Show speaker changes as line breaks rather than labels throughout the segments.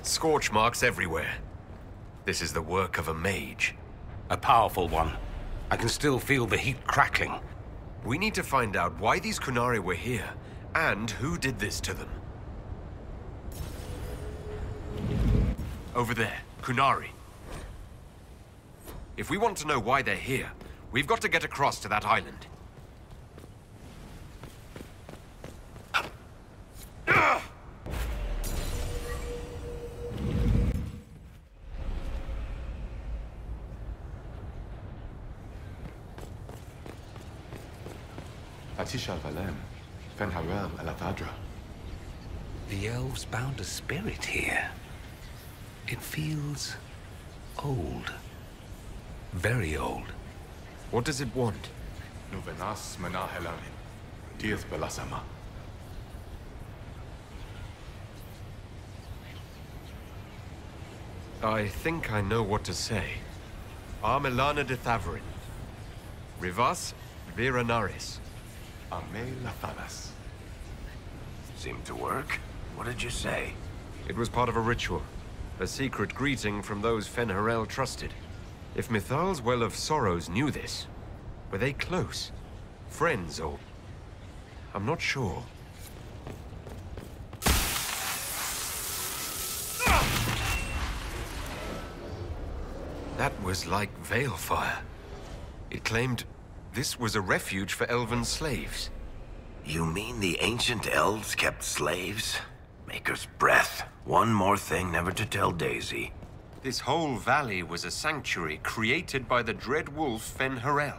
Scorch marks everywhere. This is the work of a mage.
A powerful one. I can still feel the heat crackling.
We need to find out why these Qunari were here, and who did this to them. Over there, Qunari. If we want to know why they're here, we've got to get across to that island.
Fen'Harel the
The elves bound a spirit here. It feels old. Very old.
What does it want?
Nuvenas Menahelan. Dieth Belasama.
I think I know what to say. Armelana de Thavarin. Rivas Viranaris.
Ame Lathanas.
Seemed to work. What did you say?
It was part of a ritual. A secret greeting from those Fen'Harel trusted. If Mithal's Well of Sorrows knew this, were they close? Friends, or... I'm not sure. That was like Veilfire. It claimed this was a refuge for elven slaves.
You mean the ancient elves kept slaves? Maker's breath. One more thing never to tell Daisy.
This whole valley was a sanctuary created by the Dread Wolf Fen'Harel.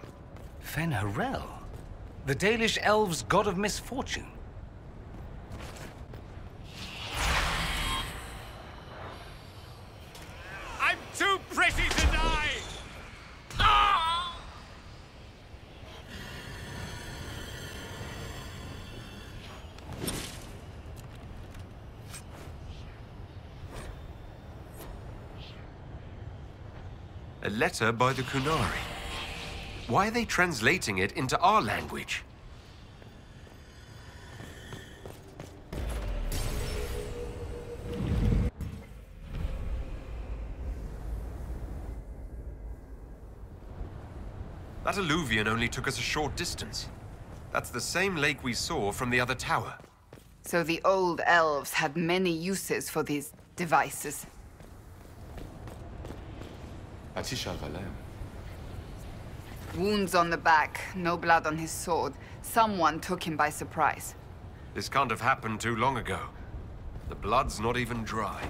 Fen'Harel? The Dalish elves' god of misfortune.
I'm too pretty to die! Ah! A letter by the Qunari. Why are they translating it into our language? That alluvion only took us a short distance. That's the same lake we saw from the other tower.
So the old elves had many uses for these devices.
Atishal Valem.
Wounds on the back, no blood on his sword. Someone took him by surprise.
This can't have happened too long ago. The blood's not even dry.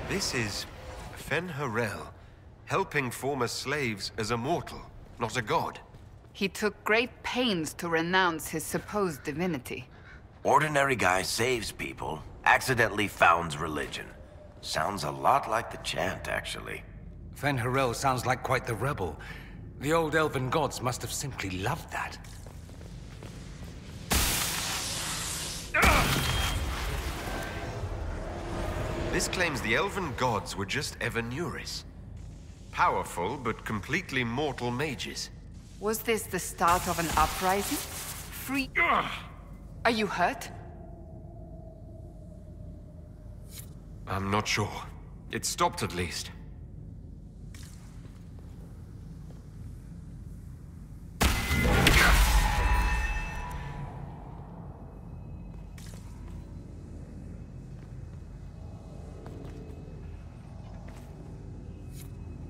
This is Fen'Harel, helping former slaves as a mortal, not a god.
He took great pains to renounce his supposed divinity.
Ordinary guy saves people, accidentally founds religion. Sounds a lot like the chant, actually.
Fen'Harel sounds like quite the rebel. The old Elven Gods must have simply loved that.
This claims the Elven Gods were just Evanuris. Powerful, but completely mortal mages.
Was this the start of an uprising? Are you hurt?
I'm not sure. It stopped at least.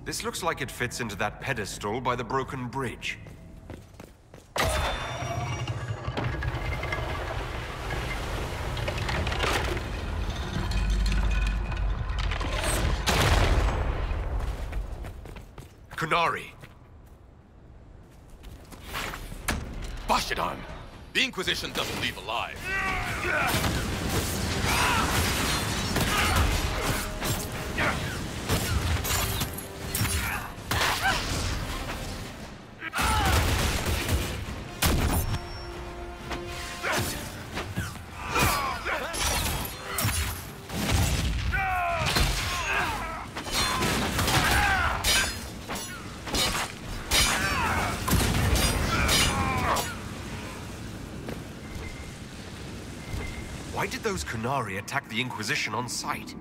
This looks like it fits into that pedestal by the broken bridge. Qunari!
Bashadan! The Inquisition doesn't leave alive.
Why did those Qunari attack the Inquisition on sight?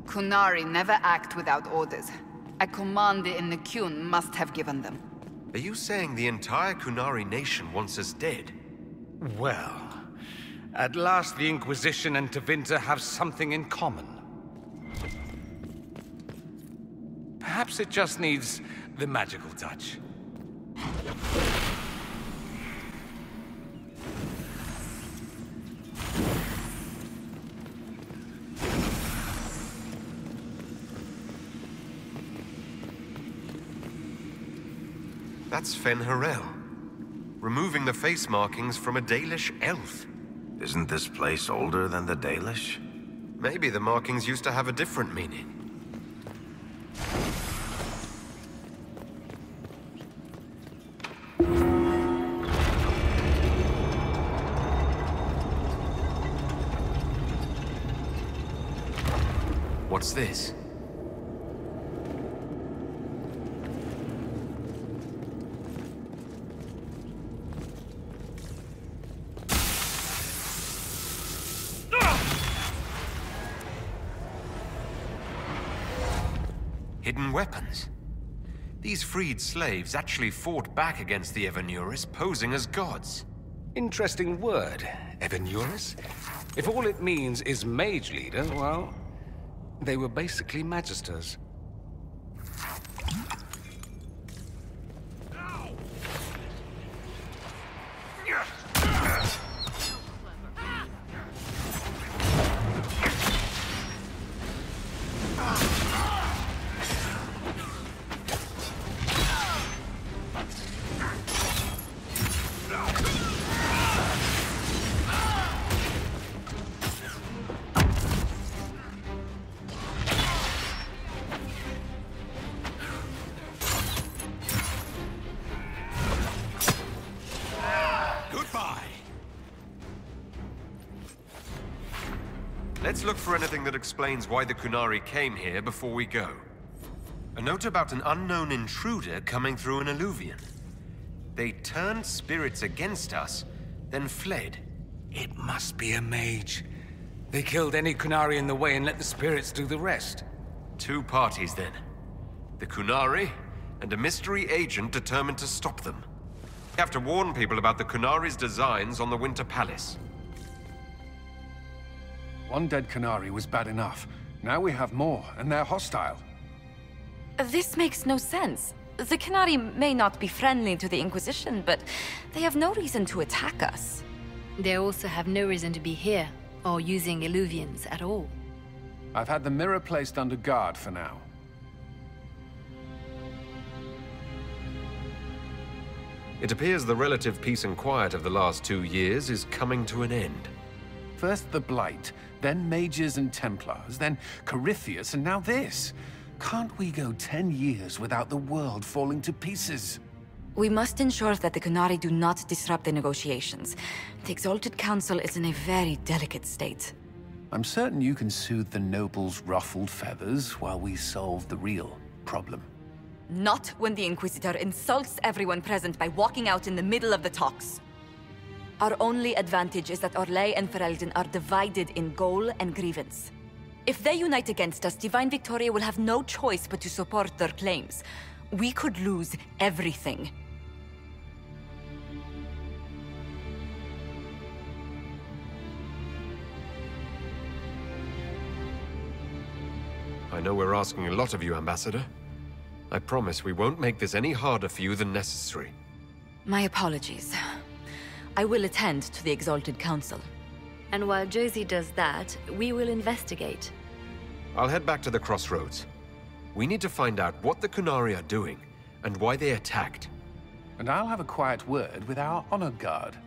Qunari never act without orders. A commander in the Qun must have given them.
Are you saying the entire Qunari nation wants us dead?
Well, at last the Inquisition and Tevinter have something in common. Perhaps it just needs the magical touch.
That's Fen'Harel. Removing the face markings from a Dalish elf.
Isn't this place older than the Dalish?
Maybe the markings used to have a different meaning. What's this? Hidden weapons. These freed slaves actually fought back against the Evanuris, posing as gods.
Interesting word, Evanuris. If all it means is mage leader, well, they were basically magisters.
Let's look for anything that explains why the Qunari came here before we go. A note about an unknown intruder coming through an alluvion. They turned spirits against us, then fled.
It must be a mage. They killed any Qunari in the way and let the spirits do the rest.
Two parties, then. The Qunari, and a mystery agent determined to stop them. We have to warn people about the Qunari's designs on the Winter Palace.
One dead Qunari was bad enough. Now we have more, and they're hostile.
This makes no sense. The Qunari may not be friendly to the Inquisition, but they have no reason to attack us.
They also have no reason to be here, or using alluvions at all.
I've had the mirror placed under guard for now.
It appears the relative peace and quiet of the last 2 years is coming to an end.
First the Blight, then Mages and Templars, then Corypheus, and now this. Can't we go 10 years without the world falling to pieces?
We must ensure that the Qunari do not disrupt the negotiations. The Exalted Council is in a very delicate state.
I'm certain you can soothe the nobles' ruffled feathers while we solve the real problem.
Not when the Inquisitor insults everyone present by walking out in the middle of the talks. Our only advantage is that Orlais and Ferelden are divided in goal and grievance. If they unite against us, Divine Victoria will have no choice but to support their claims. We could lose everything.
I know we're asking a lot of you, Ambassador. I promise we won't make this any harder for you than necessary.
My apologies. I will attend to the Exalted Council.
And while Josie does that, we will investigate.
I'll head back to the crossroads. We need to find out what the Qunari are doing, and why they attacked.
And I'll have a quiet word with our honor guard.